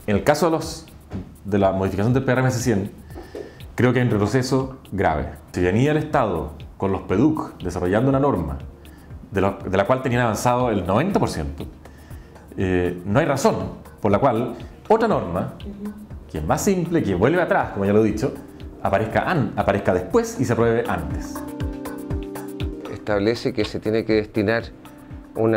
En el caso de la modificación del PRMS 100, creo que hay un retroceso grave. Si venía el Estado con los PEDUC desarrollando una norma de la cual tenían avanzado el 90%, no hay razón por la cual otra norma, que es más simple, que vuelve atrás, como ya lo he dicho, aparezca después y se apruebe antes. Establece que se tiene que destinar un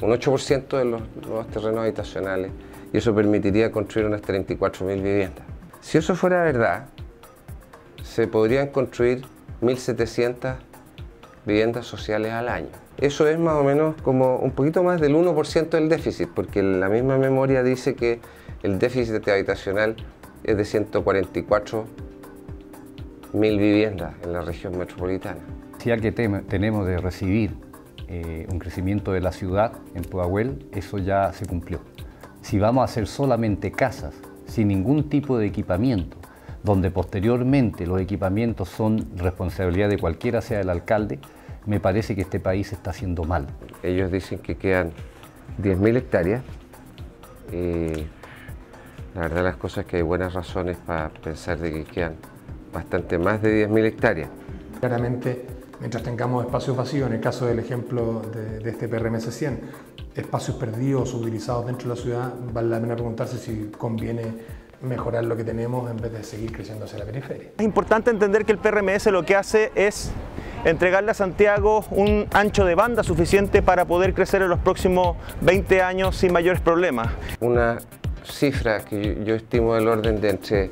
8% de los nuevos terrenos habitacionales y eso permitiría construir unas 34.000 viviendas. Si eso fuera verdad, se podrían construir 1.700 viviendas sociales al año. Eso es más o menos como un poquito más del 1% del déficit, porque la misma memoria dice que el déficit habitacional es de 144.000 viviendas en la región metropolitana. Ya que tenemos de recibir un crecimiento de la ciudad en Pudahuel, eso ya se cumplió. Si vamos a hacer solamente casas, sin ningún tipo de equipamiento, donde posteriormente los equipamientos son responsabilidad de cualquiera sea el alcalde, me parece que este país está haciendo mal. Ellos dicen que quedan 10.000 hectáreas y la verdad las cosas es que hay buenas razones para pensar de que quedan bastante más de 10.000 hectáreas. Claramente, mientras tengamos espacios vacíos, en el caso del ejemplo de este PRMS 100, espacios perdidos, subutilizados dentro de la ciudad, vale la pena preguntarse si conviene mejorar lo que tenemos en vez de seguir creciendo hacia la periferia. Es importante entender que el PRMS lo que hace es entregarle a Santiago un ancho de banda suficiente para poder crecer en los próximos 20 años sin mayores problemas. Una cifra que yo estimo del orden de entre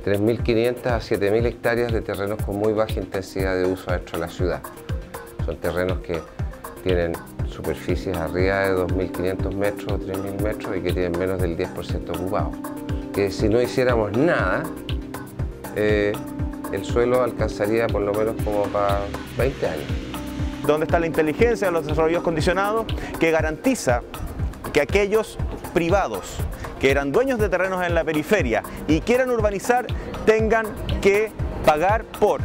3.500 a 7.000 hectáreas de terrenos con muy baja intensidad de uso dentro de la ciudad. Son terrenos que tienen superficies arriba de 2.500 metros o 3.000 metros y que tienen menos del 10% ocupado. Que si no hiciéramos nada, el suelo alcanzaría por lo menos como para 20 años. ¿Dónde está la inteligencia de los desarrollos condicionados que garantiza que aquellos privados que eran dueños de terrenos en la periferia y quieran urbanizar tengan que pagar por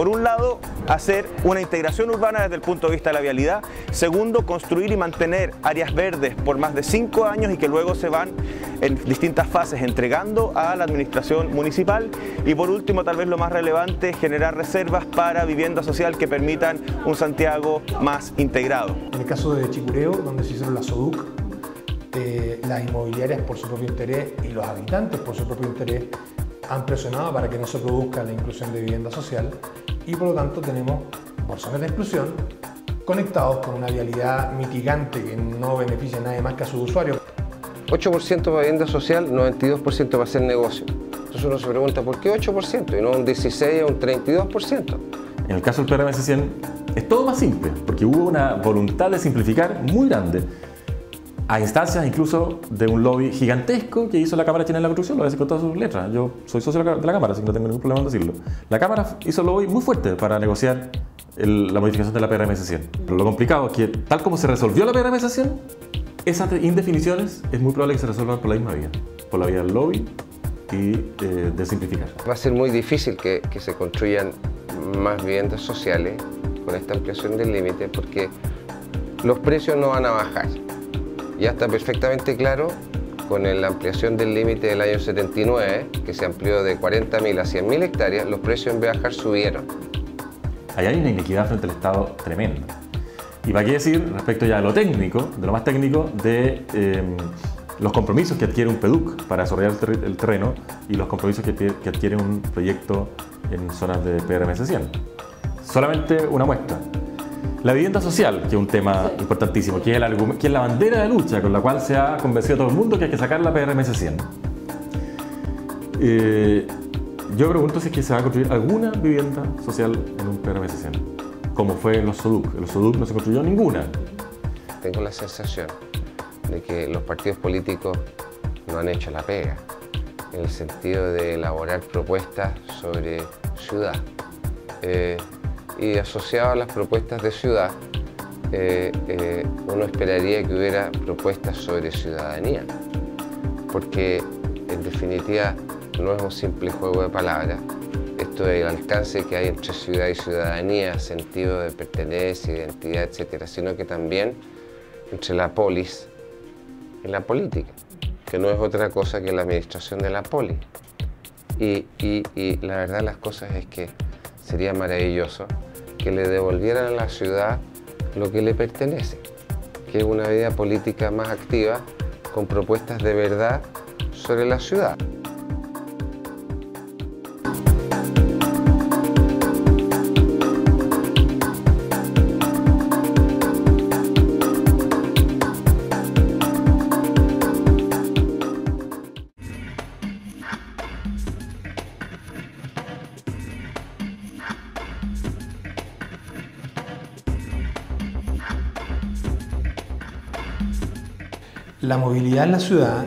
un lado, hacer una integración urbana desde el punto de vista de la vialidad; segundo, construir y mantener áreas verdes por más de 5 años y que luego se van en distintas fases entregando a la administración municipal; y por último, tal vez lo más relevante, generar reservas para vivienda social que permitan un Santiago más integrado. En el caso de Chicureo, donde se hicieron las SODUC, las inmobiliarias por su propio interés y los habitantes por su propio interés han presionado para que no se produzca la inclusión de vivienda social y por lo tanto tenemos bolsones de exclusión conectados con una vialidad mitigante que no beneficia a nadie más que a sus usuarios. 8% para vivienda social, 92% para hacer negocio. Entonces uno se pregunta, ¿por qué 8% y no un 16 o un 32%? En el caso del PRMS 100 es todo más simple, porque hubo una voluntad de simplificar muy grande, a instancias incluso de un lobby gigantesco que hizo la Cámara Chilena de la Construcción, lo voy a decir con todas sus letras. Yo soy socio de la Cámara, así que no tengo ningún problema en decirlo. La Cámara hizo lobby muy fuerte para negociar la modificación de la PRMS 100. Pero lo complicado es que, tal como se resolvió la PRMS 100, esas indefiniciones es muy probable que se resuelvan por la misma vía, por la vía del lobby y de simplificar. Va a ser muy difícil que se construyan más viviendas sociales con esta ampliación del límite porque los precios no van a bajar. Ya está perfectamente claro con la ampliación del límite del año 79, que se amplió de 40.000 a 100.000 hectáreas, los precios en vez de bajar subieron. Allá hay una inequidad frente al Estado tremenda. Y para qué decir, respecto ya a lo técnico, de lo más técnico, de los compromisos que adquiere un PEDUC para desarrollar el terreno y los compromisos que adquiere un proyecto en zonas de PRMS 100. Solamente una muestra. La vivienda social, que es un tema importantísimo, que es la bandera de lucha con la cual se ha convencido a todo el mundo que hay que sacar la PRMS 100. Yo pregunto si es que se va a construir alguna vivienda social en un PRMS 100, como fue en los SODUC. En los SODUC no se construyó ninguna. Tengo la sensación de que los partidos políticos no han hecho la pega, en el sentido de elaborar propuestas sobre ciudad. Y asociado a las propuestas de ciudad, uno esperaría que hubiera propuestas sobre ciudadanía, porque en definitiva no es un simple juego de palabras. Esto es el alcance que hay entre ciudad y ciudadanía, sentido de pertenencia, identidad, etcétera, sino que también entre la polis y la política. que no es otra cosa que la administración de la poli. Y la verdad de las cosas es que sería maravilloso que le devolvieran a la ciudad lo que le pertenece, que es una vida política más activa, con propuestas de verdad sobre la ciudad. La movilidad en la ciudad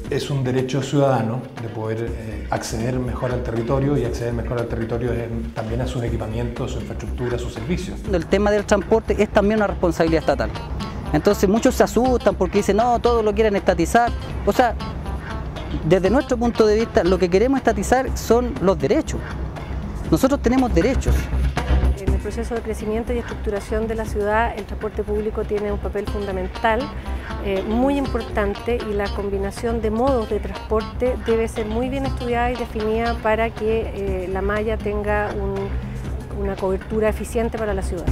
es un derecho ciudadano de poder acceder mejor al territorio, y acceder mejor al territorio también a sus equipamientos, su infraestructura, sus servicios. El tema del transporte es también una responsabilidad estatal. Entonces muchos se asustan porque dicen, no, todo lo quieren estatizar. O sea, desde nuestro punto de vista, lo que queremos estatizar son los derechos. Nosotros tenemos derechos. En el proceso de crecimiento y estructuración de la ciudad, el transporte público tiene un papel fundamental, muy importante, y la combinación de modos de transporte debe ser muy bien estudiada y definida para que la malla tenga una cobertura eficiente para la ciudad.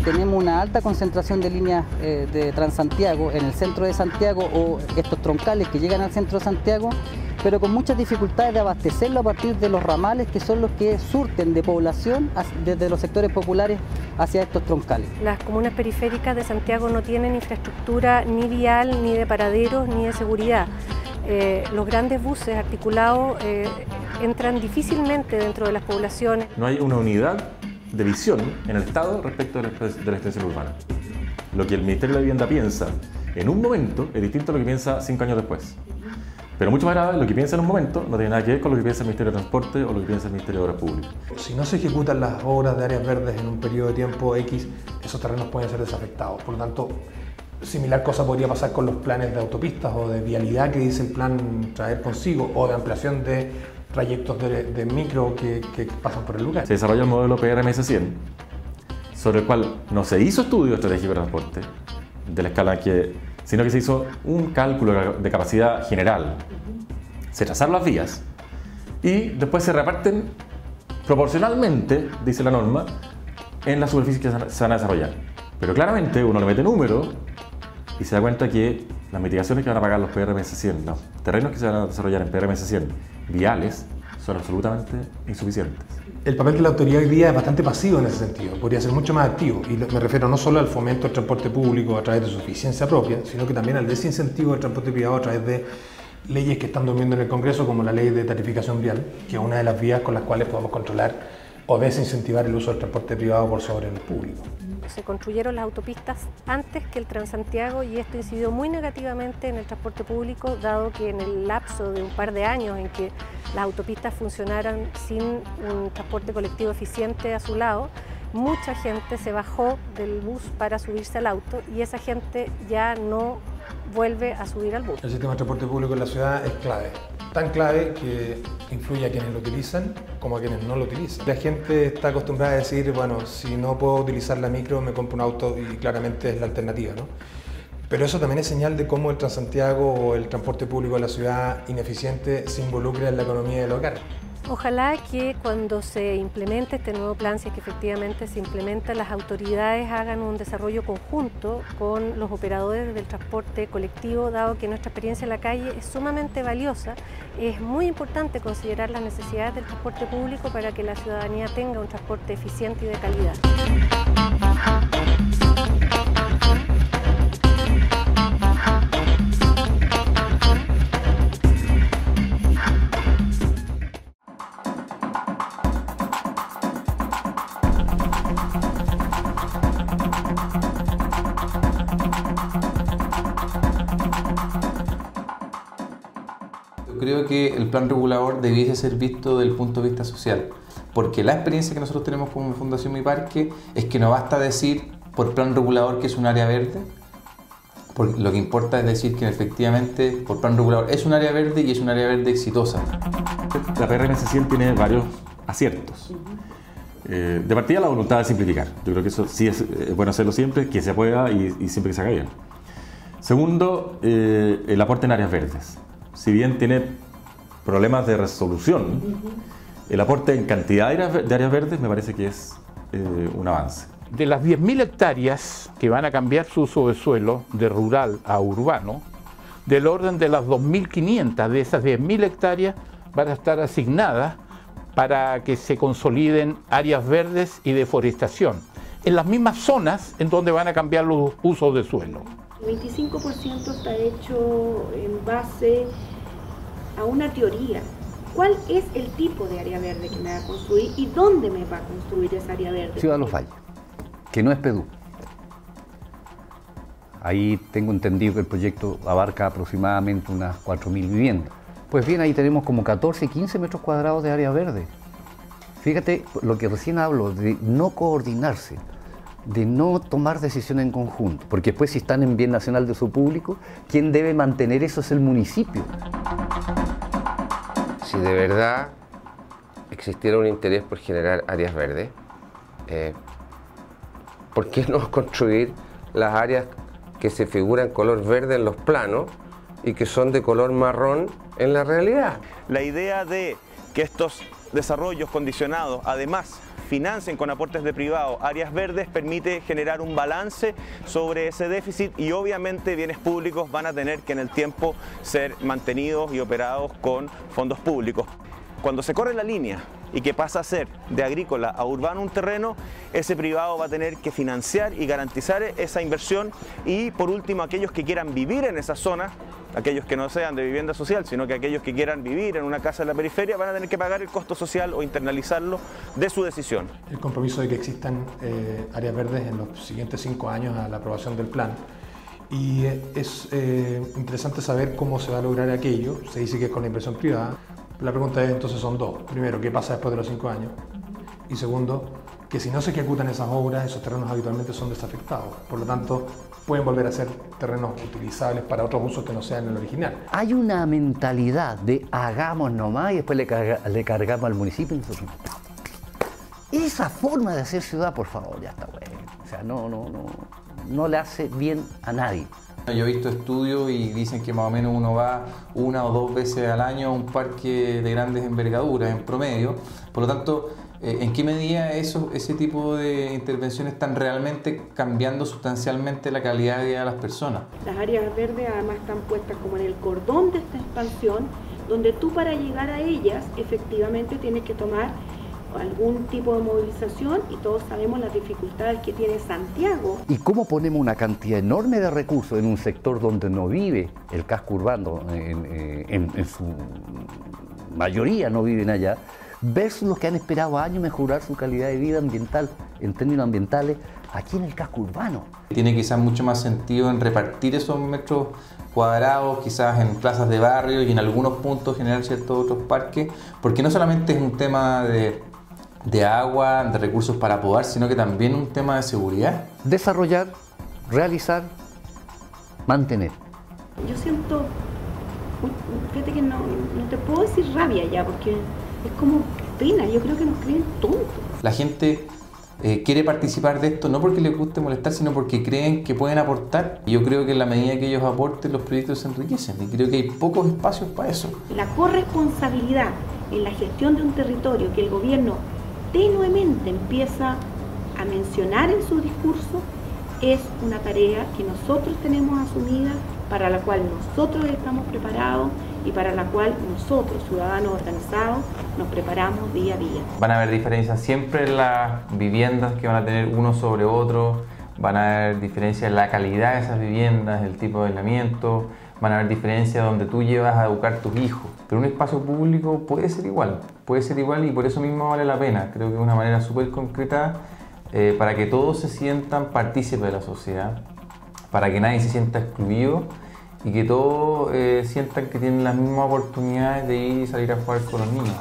Tenemos una alta concentración de líneas de Transantiago en el centro de Santiago, o estos troncales que llegan al centro de Santiago, pero con muchas dificultades de abastecerlo a partir de los ramales, que son los que surten de población desde los sectores populares hacia estos troncales. Las comunas periféricas de Santiago no tienen infraestructura ni vial, ni de paraderos, ni de seguridad. Los grandes buses articulados entran difícilmente dentro de las poblaciones. No hay una unidad de visión en el Estado respecto de la extensión urbana. Lo que el Ministerio de la Vivienda piensa en un momento es distinto a lo que piensa 5 años después. Pero mucho más grave, lo que piensa en un momento no tiene nada que ver con lo que piensa el Ministerio de Transporte o lo que piensa el Ministerio de Obras Públicas. Si no se ejecutan las obras de áreas verdes en un periodo de tiempo X, esos terrenos pueden ser desafectados. Por lo tanto, similar cosa podría pasar con los planes de autopistas o de vialidad que dice el plan traer consigo, o de ampliación de trayectos de micro que pasan por el lugar. Se desarrolla el modelo PRMS-100, sobre el cual no se hizo estudio estratégico de transporte de la escala sino que se hizo un cálculo de capacidad general. Se trazaron las vías y después se reparten proporcionalmente, dice la norma, en las superficies que se van a desarrollar. Pero claramente uno le mete número y se da cuenta que las mitigaciones que van a pagar los PRMS-100, los terrenos que se van a desarrollar en PRMS-100 viales, son absolutamente insuficientes. El papel de la autoridad hoy día es bastante pasivo en ese sentido, podría ser mucho más activo, y me refiero no solo al fomento del transporte público a través de su eficiencia propia, sino que también al desincentivo del transporte privado a través de leyes que están durmiendo en el Congreso, como la ley de tarificación vial, que es una de las vías con las cuales podemos controlar o desincentivar el uso del transporte privado por sobre el público. Se construyeron las autopistas antes que el Transantiago, y esto incidió muy negativamente en el transporte público, dado que en el lapso de un par de años en que las autopistas funcionaran sin un transporte colectivo eficiente a su lado, mucha gente se bajó del bus para subirse al auto, y esa gente ya no vuelve a subir al bus. El sistema de transporte público en la ciudad es clave, tan clave que influye a quienes lo utilizan como a quienes no lo utilizan. La gente está acostumbrada a decir, bueno, si no puedo utilizar la micro, me compro un auto, y claramente es la alternativa, ¿no? Pero eso también es señal de cómo el Transantiago o el transporte público de la ciudad ineficiente se involucra en la economía del hogar. Ojalá que cuando se implemente este nuevo plan, si es que efectivamente se implementa, las autoridades hagan un desarrollo conjunto con los operadores del transporte colectivo, dado que nuestra experiencia en la calle es sumamente valiosa. Es muy importante considerar las necesidades del transporte público para que la ciudadanía tenga un transporte eficiente y de calidad. Creo que el plan regulador debiese ser visto desde el punto de vista social, porque la experiencia que nosotros tenemos como Fundación Mi Parque es que no basta decir por plan regulador que es un área verde, porque lo que importa es decir que efectivamente por plan regulador es un área verde, y es un área verde exitosa. La PRMS-100 tiene varios aciertos. De partida, la voluntad de simplificar. Yo creo que eso sí es bueno hacerlo siempre, que se pueda y siempre que se haga bien. Segundo, el aporte en áreas verdes. Si bien tiene problemas de resolución, el aporte en cantidad de áreas verdes me parece que es un avance. De las 10.000 hectáreas que van a cambiar su uso de suelo de rural a urbano, del orden de las 2.500 de esas 10.000 hectáreas van a estar asignadas para que se consoliden áreas verdes y deforestación, en las mismas zonas en donde van a cambiar los usos de suelo. El 25% está hecho en base a una teoría. ¿Cuál es el tipo de área verde que me va a construir y dónde me va a construir esa área verde? Ciudad Los Valles, que no es Pedú. Ahí tengo entendido que el proyecto abarca aproximadamente unas 4.000 viviendas. Pues bien, ahí tenemos como 14, 15 metros cuadrados de área verde. Fíjate lo que recién hablo, de no coordinarse, de no tomar decisiones en conjunto, porque después si están en bien nacional de su público, quien debe mantener eso es el municipio. Si de verdad existiera un interés por generar áreas verdes, ¿por qué no construir las áreas que se figuran color verde en los planos y que son de color marrón en la realidad? La idea de que estos desarrollos condicionados además financien con aportes de privado áreas verdes permite generar un balance sobre ese déficit y obviamente bienes públicos van a tener que en el tiempo ser mantenidos y operados con fondos públicos. Cuando se corre la línea y que pasa a ser de agrícola a urbano un terreno, ese privado va a tener que financiar y garantizar esa inversión y por último aquellos que quieran vivir en esa zona, aquellos que no sean de vivienda social, sino que aquellos que quieran vivir en una casa en la periferia van a tener que pagar el costo social o internalizarlo de su decisión. El compromiso de que existan áreas verdes en los siguientes 5 años a la aprobación del plan. Y es interesante saber cómo se va a lograr aquello. Se dice que es con la inversión privada. La pregunta es, entonces son dos. Primero, ¿qué pasa después de los 5 años? Y segundo, que si no se ejecutan esas obras, esos terrenos habitualmente son desafectados. Por lo tanto, pueden volver a ser terrenos utilizables para otros usos que no sean el original. Hay una mentalidad de hagamos nomás y después le cargamos al municipio. Entonces, esa forma de hacer ciudad, por favor, ya está bueno. O sea, no le hace bien a nadie. Yo he visto estudios y dicen que más o menos uno va 1 o 2 veces al año a un parque de grandes envergaduras en promedio. Por lo tanto, ¿en qué medida ese tipo de intervenciones están realmente cambiando sustancialmente la calidad de vida de las personas? Las áreas verdes además están puestas como en el cordón de esta expansión, donde tú para llegar a ellas efectivamente tienes que tomar algún tipo de movilización y todos sabemos las dificultades que tiene Santiago. ¿Y cómo ponemos una cantidad enorme de recursos en un sector donde no vive el casco urbano, en su mayoría no viven allá, versus los que han esperado años mejorar su calidad de vida ambiental en términos ambientales aquí en el casco urbano? Tiene quizás mucho más sentido en repartir esos metros cuadrados, quizás en plazas de barrio y en algunos puntos generar ciertos otros parques, porque no solamente es un tema de agua, de recursos para podar, sino que también un tema de seguridad. Desarrollar, realizar, mantener. Yo siento, fíjate que no te puedo decir rabia ya, porque es como pena, yo creo que nos creen tontos. La gente quiere participar de esto no porque les guste molestar, sino porque creen que pueden aportar. Yo creo que en la medida que ellos aporten, los proyectos se enriquecen y creo que hay pocos espacios para eso. La corresponsabilidad en la gestión de un territorio que el gobierno tenuemente empieza a mencionar en su discurso es una tarea que nosotros tenemos asumida, para la cual nosotros estamos preparados y para la cual nosotros, ciudadanos organizados, nos preparamos día a día. Van a haber diferencias siempre en las viviendas que van a tener uno sobre otro, van a haber diferencias en la calidad de esas viviendas, el tipo de aislamiento, van a haber diferencias donde tú llevas a educar a tus hijos. Pero un espacio público puede ser igual y por eso mismo vale la pena. Creo que es una manera súper concreta para que todos se sientan partícipes de la sociedad, para que nadie se sienta excluido y que todos sientan que tienen las mismas oportunidades de ir y salir a jugar con los niños.